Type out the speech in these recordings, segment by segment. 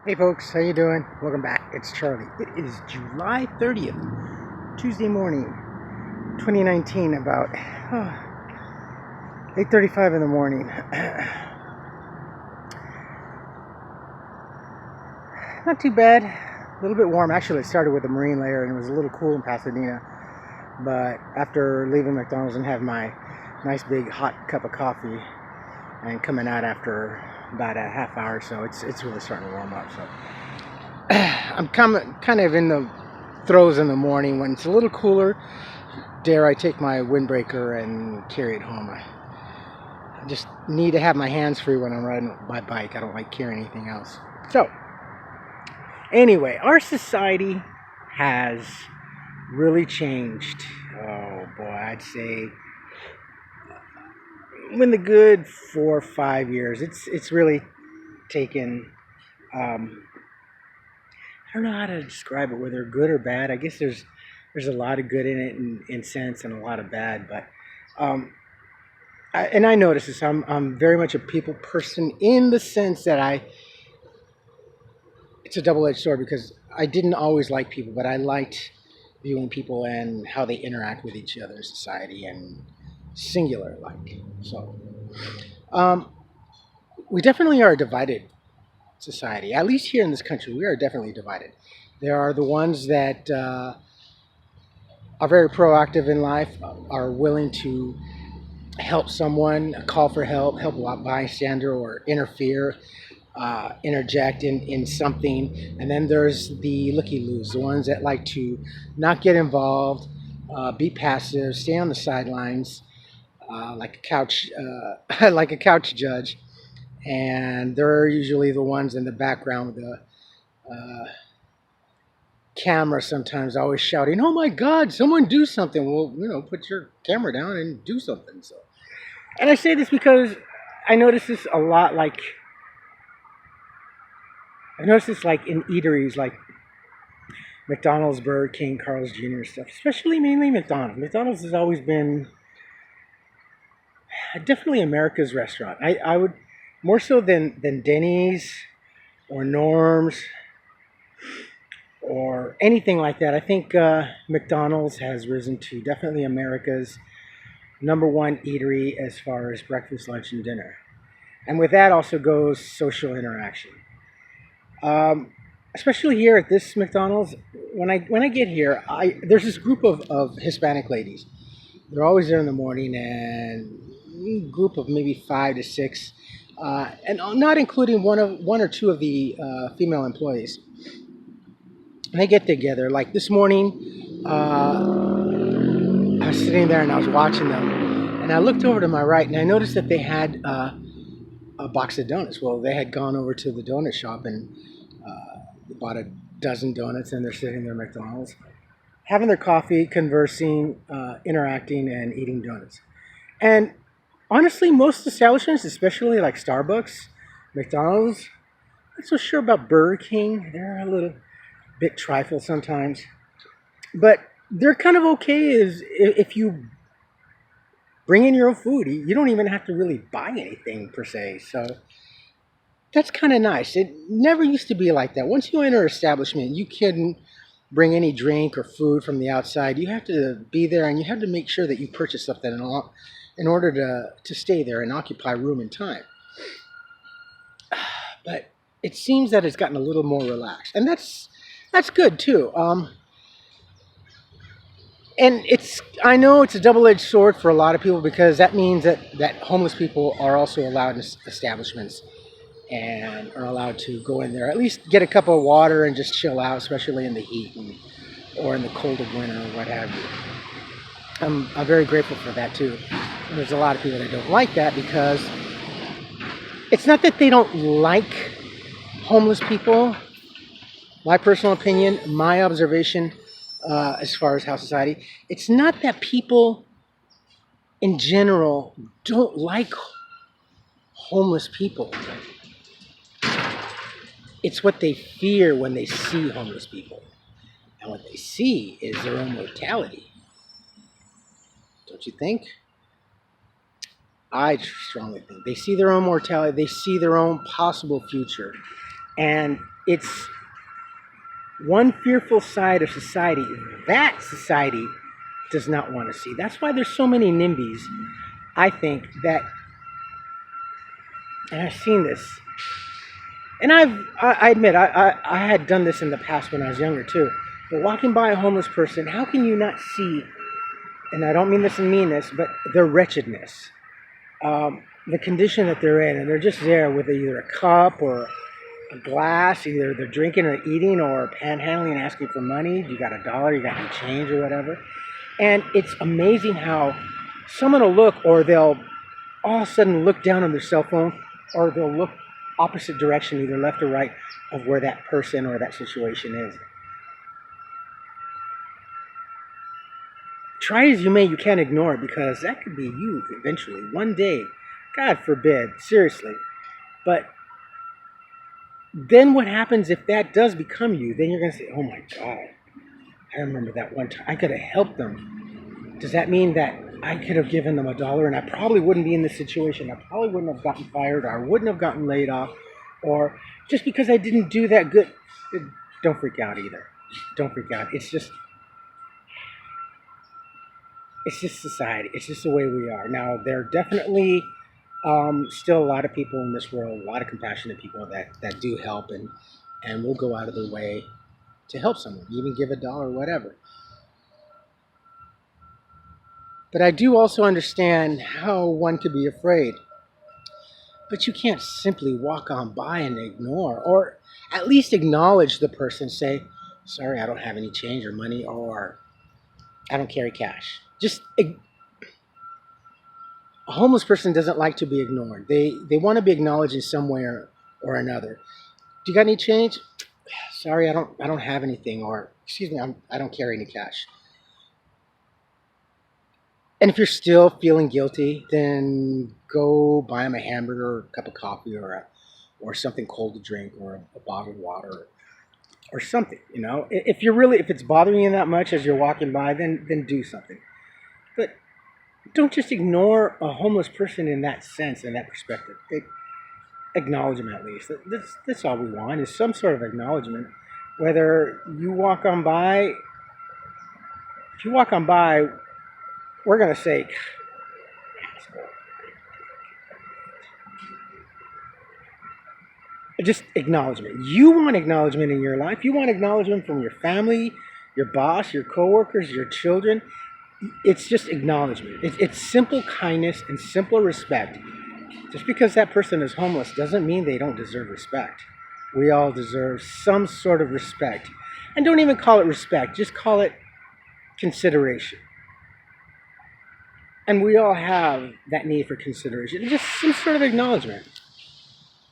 Hey folks, how you doing? Welcome back. It's Charlie. It is July 30th, Tuesday morning, 2019, about 8:35 in the morning. Not too bad. A little bit warm. Actually, it started with a marine layer and it was a little cool in Pasadena. But after leaving McDonald's and having my nice big hot cup of coffee and coming out after about a half hour or so, it's really starting to warm up. So I'm kind of in the throes in the morning when it's a little cooler. Dare I take my windbreaker and carry it home? I just need to have my hands free when I'm riding my bike. I don't like carrying anything else. So, anyway, our society has really changed. Oh boy, I'd say in the good 4 or 5 years, it's really taken. I don't know how to describe it, whether good or bad. I guess there's a lot of good in it in sense and a lot of bad. But I notice this. I'm very much a people person in the sense that it's a double-edged sword because I didn't always like people, but I liked viewing people and how they interact with each other in society and singular like. So um, we definitely are a divided society. At least here in this country, we are definitely divided. There are the ones that are very proactive in life, are willing to help someone, call for help a bystander, or interfere, interject in something. And then there's the looky-loos, the ones that like to not get involved, be passive, stay on the sidelines, like a couch, like a couch judge. And they're usually the ones in the background with the camera, sometimes always shouting, "Oh my God, someone do something!" Well, put your camera down and do something. So, and I say this because I notice this a lot. I notice this like in eateries, like McDonald's, Burger King, Carl's Jr. stuff. Especially mainly McDonald's. McDonald's has always been definitely America's restaurant. I would more so than Denny's or Norm's or anything like that. I think McDonald's has risen to definitely America's number one eatery as far as breakfast, lunch, and dinner. And with that also goes social interaction. Especially here at this McDonald's, when I get here, I there's this group of Hispanic ladies. They're always there in the morning, and a group of maybe 5 to 6, and not including one or two of the female employees. And they get together. Like this morning, I was sitting there and I was watching them, and I looked over to my right, and I noticed that they had a box of donuts. Well, they had gone over to the donut shop and bought a dozen donuts, and they're sitting there at McDonald's, having their coffee, conversing, interacting, and eating donuts. And honestly, most establishments, especially like Starbucks, McDonald's, I'm not so sure about Burger King. They're a little bit trifle sometimes, but they're kind of okay as if you bring in your own food. You don't even have to really buy anything per se. So that's kind of nice. It never used to be like that. Once you enter an establishment, you couldn't bring any drink or food from the outside. You have to be there, and you have to make sure that you purchase something in order to stay there and occupy room and time. But it seems that it's gotten a little more relaxed, and that's good too. And I know it's a double-edged sword for a lot of people because that means that homeless people are also allowed in establishments and are allowed to go in there, at least get a cup of water and just chill out, especially in the heat or in the cold of winter or what have you. I'm very grateful for that too. And there's a lot of people that don't like that because it's not that they don't like homeless people. My personal opinion, my observation, as far as how society, it's not that people in general don't like homeless people. It's what they fear when they see homeless people. And what they see is their own mortality. Don't you think? I strongly think they see their own mortality. They see their own possible future. And it's one fearful side of society that society does not want to see. That's why there's so many NIMBYs, I think, that, and I've seen this, and I admit, I had done this in the past when I was younger too, but walking by a homeless person, how can you not see, and I don't mean this in meanness, but their wretchedness, the condition that they're in, and they're just there with either a cup or a glass, either they're drinking or eating or panhandling and asking for money. You got $1, you got any change or whatever. And it's amazing how someone will look, or they'll all of a sudden look down on their cell phone, or they'll look opposite direction, either left or right, of where that person or that situation is. Try as you may, you can't ignore it, because that could be you eventually, one day. God forbid, seriously. But then what happens if that does become you? Then you're going to say, oh my God, I remember that one time. I could have helped them. Does that mean that I could have given them $1 and I probably wouldn't be in this situation? I probably wouldn't have gotten fired, or I wouldn't have gotten laid off, or just because I didn't do that good. Don't freak out either. Don't freak out. It's just society. It's just the way we are. Now, there are definitely still a lot of people in this world, a lot of compassionate people that do help and will go out of their way to help someone, even give $1 or whatever. But I do also understand how one could be afraid. But you can't simply walk on by and ignore, or at least acknowledge the person, say, sorry, I don't have any change or money, or I don't carry cash. Just a homeless person doesn't like to be ignored. They want to be acknowledged in some way or another. Do you got any change? Sorry, I don't have anything, or excuse me, I don't carry any cash. And if you're still feeling guilty, then go buy them a hamburger or a cup of coffee, or something cold to drink, or a bottle of water, or something. You know, if it's bothering you that much as you're walking by, then do something. But don't just ignore a homeless person in that sense, in that perspective. Acknowledge them at least. That's all we want, is some sort of acknowledgement. Whether you walk on by, if you walk on by, we're going to say, just acknowledgement. You want acknowledgement in your life. You want acknowledgement from your family, your boss, your coworkers, your children. It's just acknowledgement. It's simple kindness and simple respect. Just because that person is homeless doesn't mean they don't deserve respect. We all deserve some sort of respect. And don't even call it respect. Just call it consideration. And we all have that need for consideration. Just some sort of acknowledgement.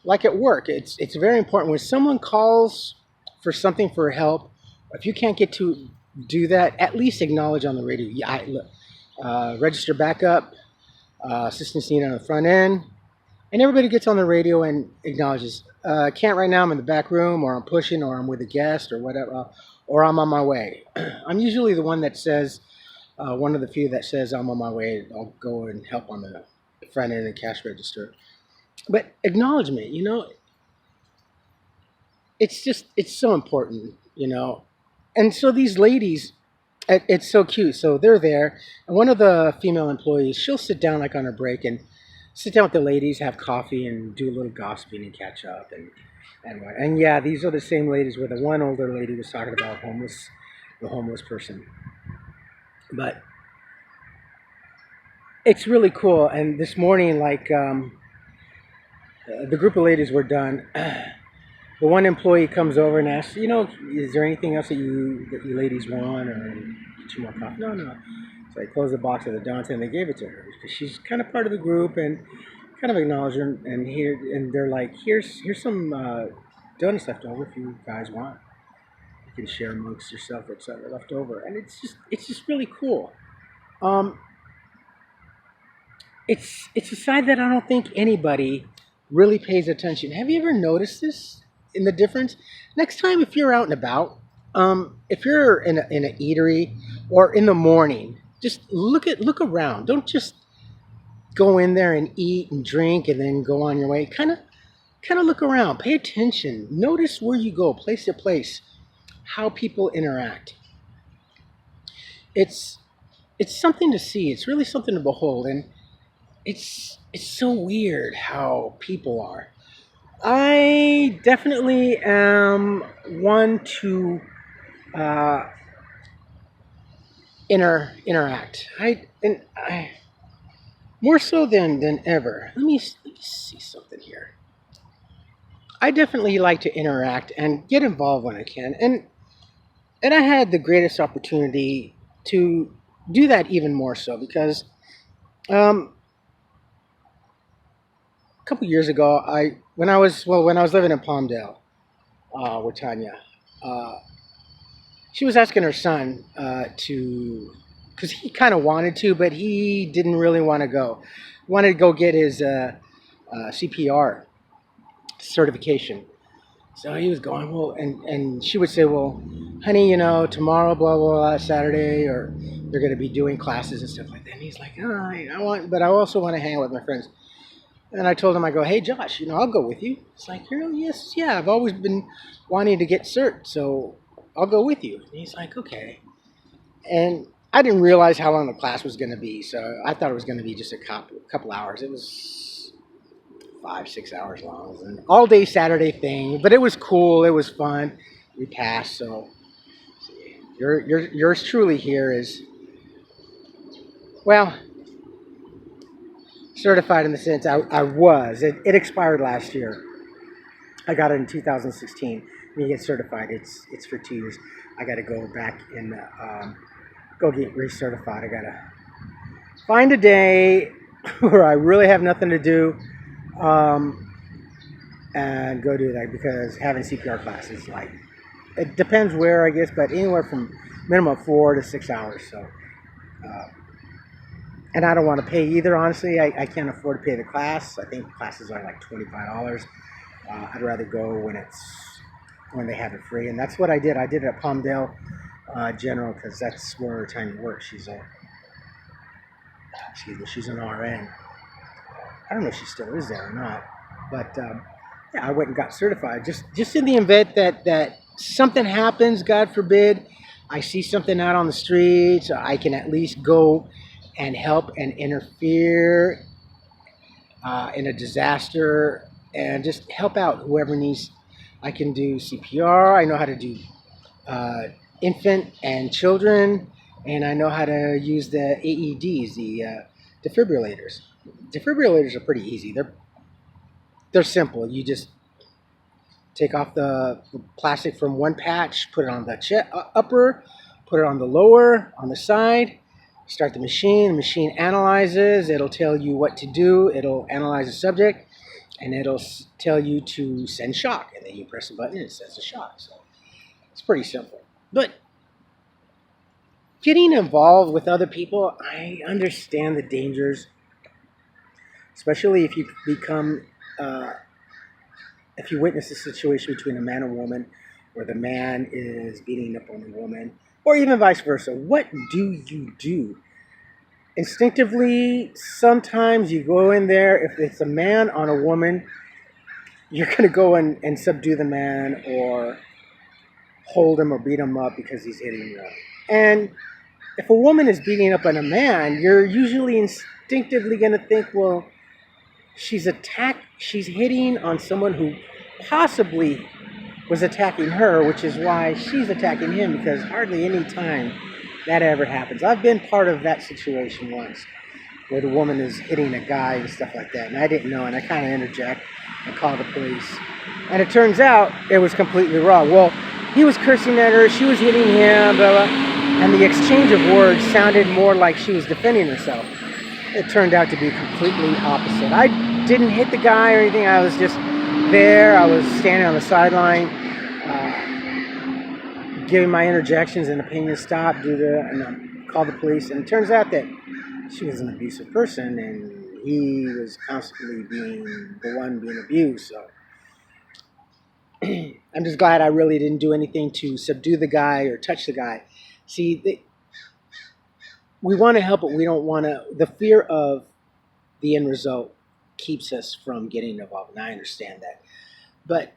Like at work, it's very important. When someone calls for something, for help, if you can't get to do that, at least acknowledge on the radio. Yeah, register backup, assistance needed on the front end. And everybody gets on the radio and acknowledges, can't right now, I'm in the back room, or I'm pushing, or I'm with a guest, or whatever, or I'm on my way. I'm usually the one that says, one of the few that says I'm on my way. I'll go and help on the front end and cash register. But acknowledgement, it's so important, And so these ladies, it's so cute. So they're there, and one of the female employees, she'll sit down like on her break and sit down with the ladies, have coffee, and do a little gossiping and catch up. And yeah, these are the same ladies where the one older lady was talking about the homeless person. But it's really cool. And this morning, the group of ladies were done. The one employee comes over and asks, is there anything else that you ladies want, or get you more coffee? No. So I closed the box of the donuts and they gave it to her because she's kind of part of the group and kind of acknowledged her. And they're like, here's some donuts left over if you guys want. You can share amongst yourself what's left over, and it's just really cool. It's a side that I don't think anybody really pays attention. Have you ever noticed this in the difference? Next time, if you're out and about, if you're in an eatery or in the morning, just look around. Don't just go in there and eat and drink and then go on your way. Kind of kind of look around, pay attention, notice where you go, place to place, how people interact. It's it's something to see. It's really something to behold, and it's so weird how people are. I definitely am one to uh, interact. I more so than ever. Let me see something here. I definitely like to interact and get involved when I can, and I had the greatest opportunity to do that even more so because um, a couple years ago, when I was living in Palmdale with Tanya, uh, she was asking her son to, because he kind of wanted to, but he didn't really want to go. Wanted to go get his CPR certification. So he was going, well, and she would say, well, honey, tomorrow, blah, blah, blah, Saturday, or they're going to be doing classes and stuff like that. And he's like, oh, but I also want to hang out with my friends. And I told him, I go, hey, Josh, I'll go with you. It's like, yes, yeah, I've always been wanting to get cert, so I'll go with you. And he's like, okay. And I didn't realize how long the class was going to be, so I thought it was going to be just a couple hours. It was 5, 6 hours long. It was an all-day Saturday thing, but it was cool. It was fun. We passed, so yours truly here is, well, certified in the sense I was. It expired last year. I got it in 2016. When you get certified, it's for 2 years. I got to go back and go get recertified. I got to find a day where I really have nothing to do um, and go do that because having CPR classes, like, it depends where, I guess, but anywhere from minimum 4 to 6 hours. So, uh, and I don't want to pay either, honestly. I can't afford to pay the class. I think classes are like $25. I'd rather go when they have it free, and that's what I did. I did it at Palmdale General because that's where Tanya works. She's an RN. I don't know if she still is there or not, but yeah, I went and got certified just in the event that something happens, God forbid, I see something out on the streets, I can at least go and help and interfere in a disaster and just help out whoever needs. I can do CPR. I know how to do uh, infant and children, and I know how to use the AEDs, the defibrillators. Defibrillators are pretty easy. They're simple. You just take off the plastic from one patch, put it on the upper, put it on the lower, on the side. Start the machine. The machine analyzes. It'll tell you what to do. It'll analyze the subject, and it'll tell you to send shock. And then you press a button, and it sends a shock. So it's pretty simple. But getting involved with other people, I understand the dangers, especially if you become, if you witness a situation between a man and woman, where the man is beating up on the woman, or even vice versa. What do you do? Instinctively, sometimes you go in there, if it's a man on a woman, you're going to go and subdue the man or hold him or beat him up because he's hitting you. And if a woman is beating up on a man, you're usually instinctively going to think, well, she's hitting on someone who possibly was attacking her, which is why she's attacking him, because hardly any time that ever happens. I've been part of that situation once where the woman is hitting a guy and stuff like that, and I didn't know, and I kind of interject and call the police. And it turns out it was completely wrong. Well, he was cursing at her, she was hitting him, blah, blah, and the exchange of words sounded more like she was defending herself. It turned out to be completely opposite. I didn't hit the guy or anything. I was just there. I was standing on the sideline, giving my interjections and opinion to stop, and call the police. And it turns out that she was an abusive person, and he was constantly being the one being abused. So I'm just glad I really didn't do anything to subdue the guy or touch the guy. See, we want to help, but we don't want to. The fear of the end result keeps us from getting involved, and I understand that. But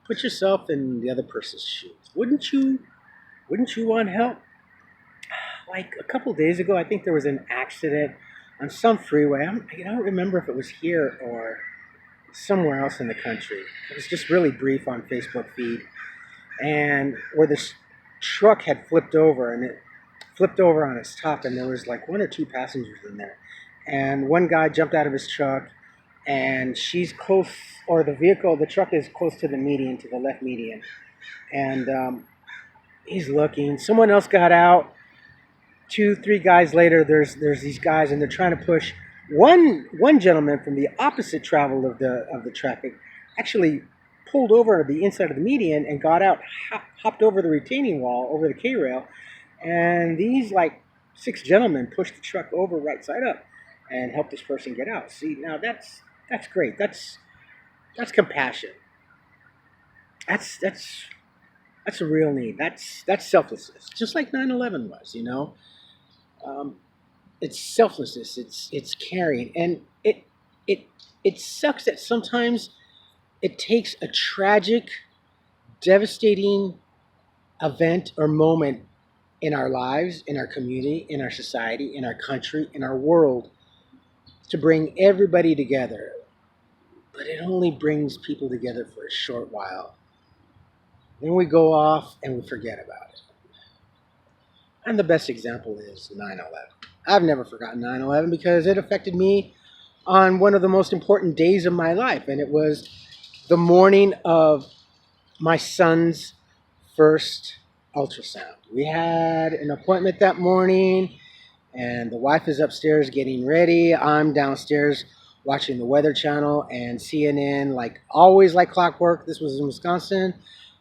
put yourself in the other person's shoes. Wouldn't you want help? Like a couple days ago, I think there was an accident on some freeway. I don't remember if it was here or somewhere else in the country. It was just really brief on Facebook feed, and where this truck had flipped over, and it flipped over on its top, and there was like one or two passengers in there, and one guy jumped out of his truck, and she's close, or the truck is close to the median, to the left median, and he's looking. Someone else got out. 2, 3 guys later, there's these guys, and they're trying to push one gentleman from the opposite travel of the traffic. Actually, pulled over to the inside of the median and got out, hopped over the retaining wall, over the K rail, and these like 6 gentlemen pushed the truck over right side up and helped this person get out. See, now that's great. That's compassion. That's a real need. That's selflessness. Just like 9/11 was, you know. It's selflessness. It's caring, and it sucks that sometimes it takes a tragic, devastating event or moment in our lives, in our community, in our society, in our country, in our world, to bring everybody together. But it only brings people together for a short while. Then we go off and we forget about it. And the best example is 9/11. I've never forgotten 9/11 because it affected me on one of the most important days of my life. And it was the morning of my son's first ultrasound. We had an appointment that morning, and the wife is upstairs getting ready. I'm downstairs watching the Weather Channel and CNN, like always, like clockwork. This was in Wisconsin.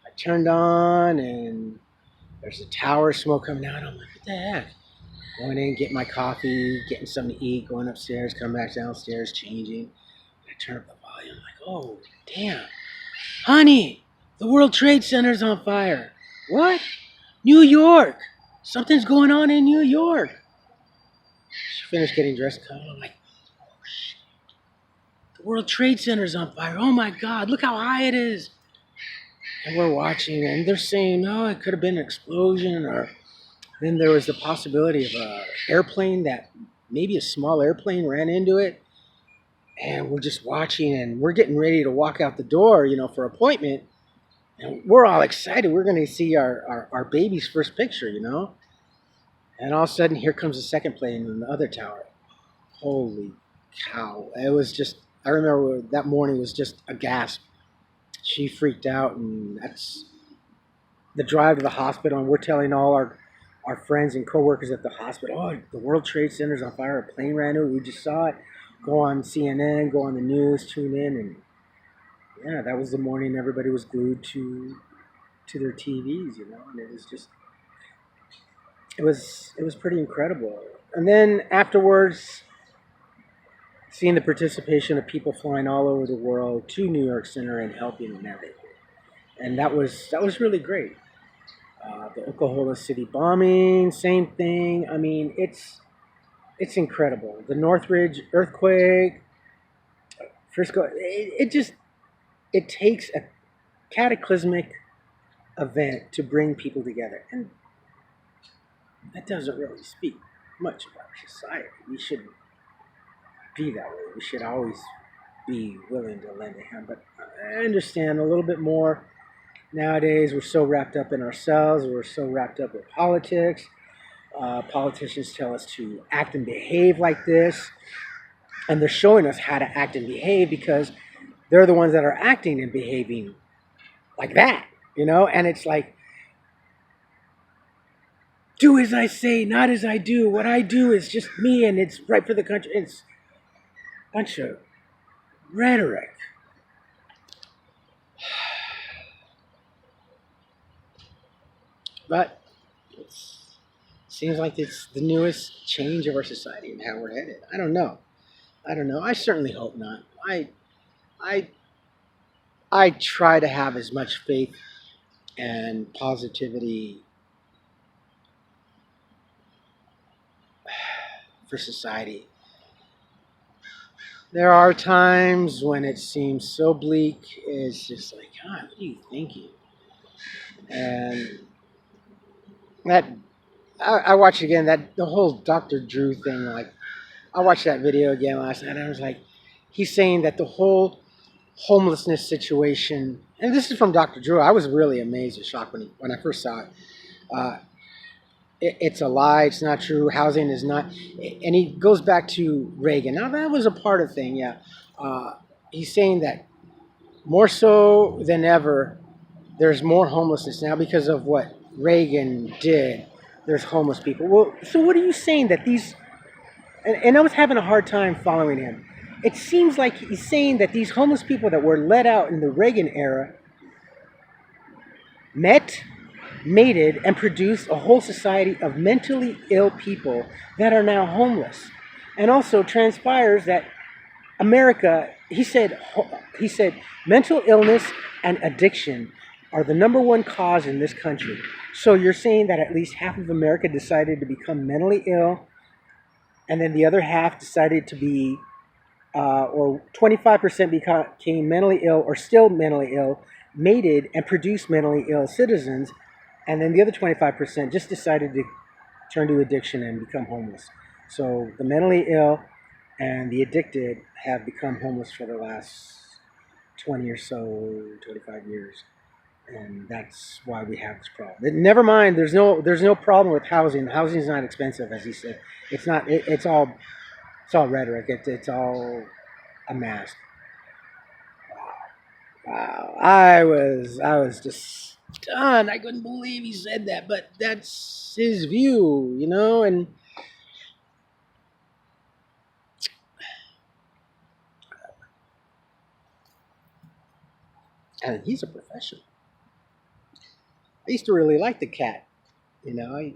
I turned on, and there's a tower of smoke coming out. I'm like, what the heck? Going in, getting my coffee, getting something to eat, going upstairs, come back downstairs, changing. I turn up the volume, like, oh, damn. Honey, the World Trade Center's on fire. What? New York. Something's going on in New York. She finished getting dressed. I'm like, oh, shit. The World Trade Center's on fire. Oh, my God. Look how high it is. And we're watching, and they're saying, oh, it could have been an explosion, or then there was the possibility of an airplane that maybe a small airplane ran into it. And we're just watching, and we're getting ready to walk out the door, you know, for appointment. And we're all excited. We're going to see our baby's first picture, you know. And all of a sudden, here comes the second plane in the other tower. Holy cow. It was just, I remember that morning was just a gasp. She freaked out, and that's the drive to the hospital, and we're telling all our friends and coworkers at the hospital, oh, the World Trade Center's on fire, a plane ran over, we just saw it. Go on CNN, go on the news, tune in, and yeah, that was the morning everybody was glued to their TVs, you know, and it was just, it was pretty incredible. And then afterwards, seeing the participation of people flying all over the world to New York Center and helping and everything. And that was really great. The Oklahoma City bombing, same thing. I mean, it's incredible. The Northridge earthquake, Frisco. It takes a cataclysmic event to bring people together, and that doesn't really speak much about society. We shouldn't be that way. We should always be willing to lend a hand. But I understand a little bit more. Nowadays, we're so wrapped up in ourselves. We're so wrapped up with politics. Politicians tell us to act and behave like this. And they're showing us how to act and behave because they're the ones that are acting and behaving like that, you know? And it's like, do as I say, not as I do. What I do is just me, and it's right for the country. It's a bunch of rhetoric. But it seems like it's the newest change of our society and how we're headed. I don't know. I certainly hope not. I I try to have as much faith and positivity for society There are times when it seems so bleak. It's just like, God, what are you thinking? And that I watched again that the whole Dr. Drew thing. Like, I watched that video again last night. And I was like, he's saying that the whole homelessness situation, and this is from Dr. Drew. I was really amazed and shocked when I first saw it. Uh, it's a lie. It's not true. Housing is not. And he goes back to Reagan. Now that was a part of the thing. Yeah, uh, he's saying that more so than ever, there's more homelessness now because of what Reagan did. There's homeless people. Well, so what are you saying that these? And I was having a hard time following him. It seems like he's saying that these homeless people that were let out in the Reagan era met, mated, and produced a whole society of mentally ill people that are now homeless. And also transpires that America, he said, mental illness and addiction are the number one cause in this country. So you're saying that at least half of America decided to become mentally ill, and then the other half decided to be, or 25% became mentally ill or still mentally ill, mated and produced mentally ill citizens, and then the other 25% just decided to turn to addiction and become homeless. So the mentally ill and the addicted have become homeless for the last 20 or so, 25 years. And that's why we have this problem. Never mind, there's no problem with housing. Housing is not expensive, as he said. It's not. It's all rhetoric. It's all a mask. Wow. I was just stunned. I couldn't believe he said that, but that's his view. And he's a professional. I used to really like the cat.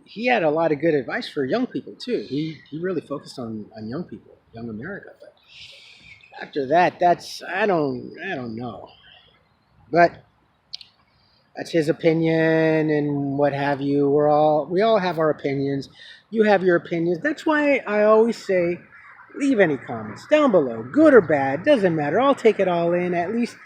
He had a lot of good advice for young people too. He really focused on young people, young America. But after that, that's I don't know. But that's his opinion and what have you. We all have our opinions. You have your opinions. That's why I always say, leave any comments down below, good or bad, doesn't matter. I'll take it all in. At least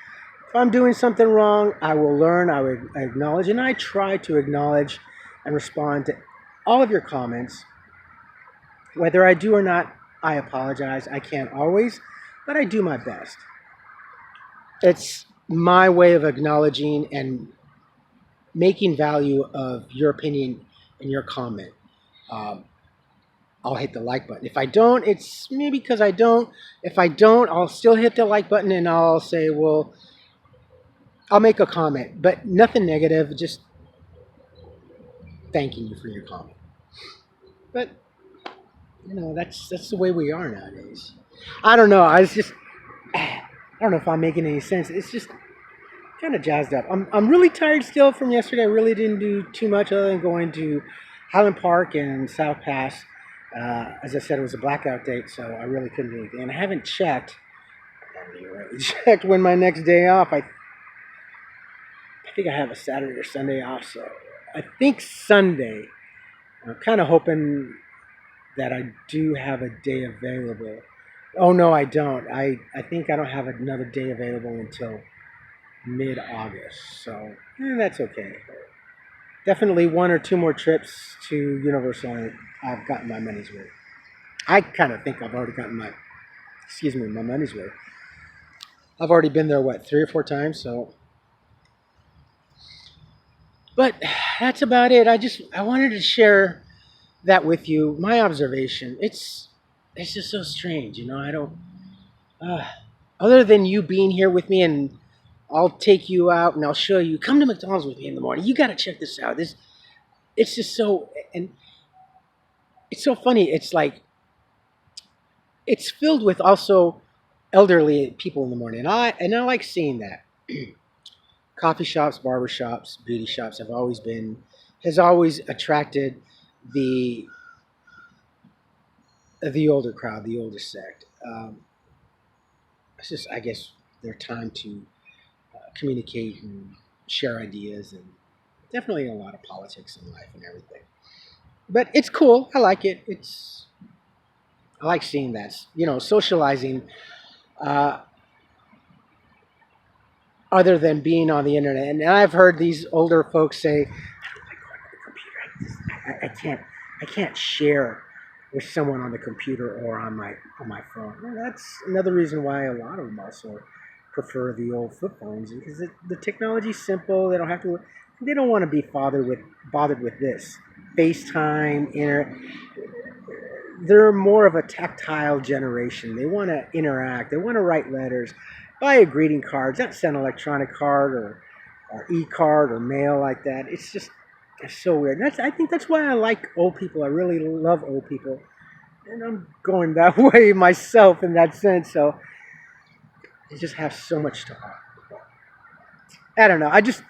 if I'm doing something wrong, I will learn. I will acknowledge, and I try to acknowledge and respond to all of your comments. Whether I do or not, I apologize. I can't always, but I do my best. It's my way of acknowledging and making value of your opinion and your comment. Um, I'll hit the like button. If I don't, it's maybe because I don't. If I don't, I'll still hit the like button and I'll say, well, I'll make a comment, but nothing negative, just thanking you for your comment. But that's the way we are nowadays. I don't know. I don't know if I'm making any sense. It's just kind of jazzed up. I'm really tired still from yesterday. I really didn't do too much other than going to Highland Park and South Pass. As I said, it was a blackout date, so I really couldn't do anything. And I haven't checked. I haven't really checked when my next day off. I think I have a Saturday or Sunday off, so I think Sunday. I'm kind of hoping that I do have a day available. Oh no, I don't. I think I don't have another day available until mid-August, so that's okay. Definitely one or two more trips to Universal, and I've gotten my money's worth. I kind of think I've already gotten my money's worth. I've already been there, what, 3 or 4 times, so. But that's about it. I wanted to share that with you. My observation. It's just so strange, I don't. Uh, Other than you being here with me, and I'll take you out and I'll show you. Come to McDonald's with me in the morning. You got to check this out. It's just so, and it's so funny. It's like it's filled with also elderly people in the morning. And I like seeing that. Coffee shops, barber shops, beauty shops has always attracted the the older crowd, the older sect. It's just, I guess, their time to communicate and share ideas, and definitely a lot of politics in life and everything. But it's cool. I like it. I like seeing that. Socializing uh, other than being on the internet. And I've heard these older folks say, "I don't like going on the computer. I can't share with someone on the computer or on my phone." Well, that's another reason why a lot of them also prefer the old flip phones, because the technology's simple. They don't have to. They don't want to be bothered with this FaceTime. They're more of a tactile generation. They want to interact. They want to write letters, buy a greeting card, not send an electronic card or e-card or mail like that. It's so weird. I think that's why I like old people. I really love old people, and I'm going that way myself in that sense. So they just have so much to offer. I don't know. I just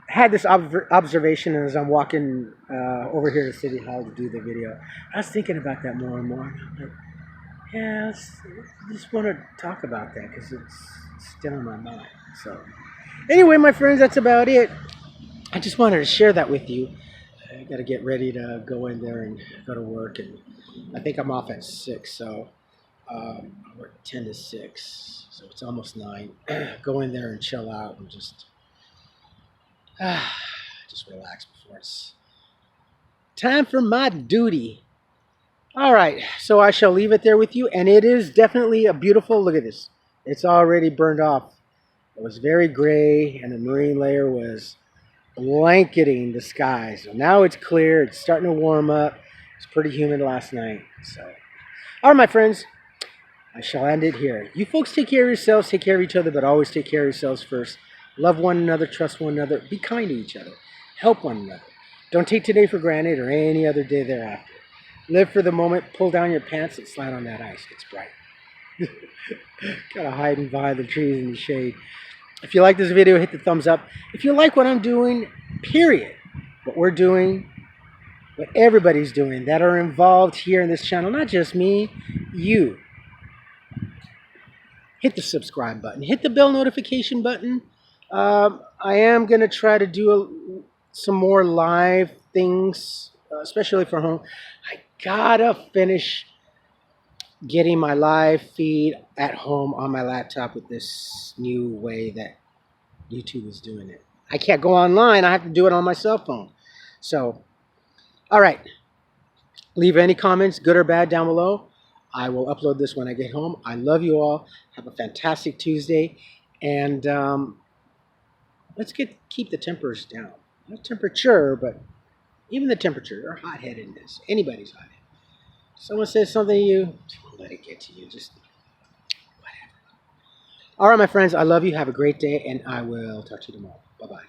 had this observation as I'm walking over here to City Hall to do the video. I was thinking about that more and more. I'm like, yeah, I just want to talk about that because it's still in my mind. So anyway, my friends, that's about it. I just wanted to share that with you. I got to get ready to go in there and go to work, and I think I'm off at 6, so I work 10 to 6, so it's almost 9. Go in there and chill out and just relax before it's time for my duty. All right, so I shall leave it there with you, and it is definitely a beautiful, look at this. It's already burned off. It was very gray, and the marine layer was blanketing the sky. So now it's clear. It's starting to warm up. It's pretty humid last night. So, all right, my friends, I shall end it here. You folks take care of yourselves, take care of each other, but always take care of yourselves first. Love one another, trust one another, be kind to each other, help one another. Don't take today for granted or any other day thereafter. Live for the moment, pull down your pants and slide on that ice. It's bright. Gotta hide and behind the trees in the shade. If you like this video, hit the thumbs up. If you like what I'm doing, period, what we're doing, what everybody's doing that are involved here in this channel, not just me, you, hit the subscribe button. Hit the bell notification button. I am going to try to do some more live things, especially for home. I gotta finish getting my live feed at home on my laptop with this new way that YouTube is doing it. I can't go online. I have to do it on my cell phone. So, all right. Leave any comments, good or bad, down below. I will upload this when I get home. I love you all. Have a fantastic Tuesday. And let's keep the tempers down. Not temperature, but even the temperature or hot-headedness. Anybody's hot-headed. Someone says something to you, don't let it get to you. Just whatever. All right, my friends. I love you. Have a great day, and I will talk to you tomorrow. Bye-bye.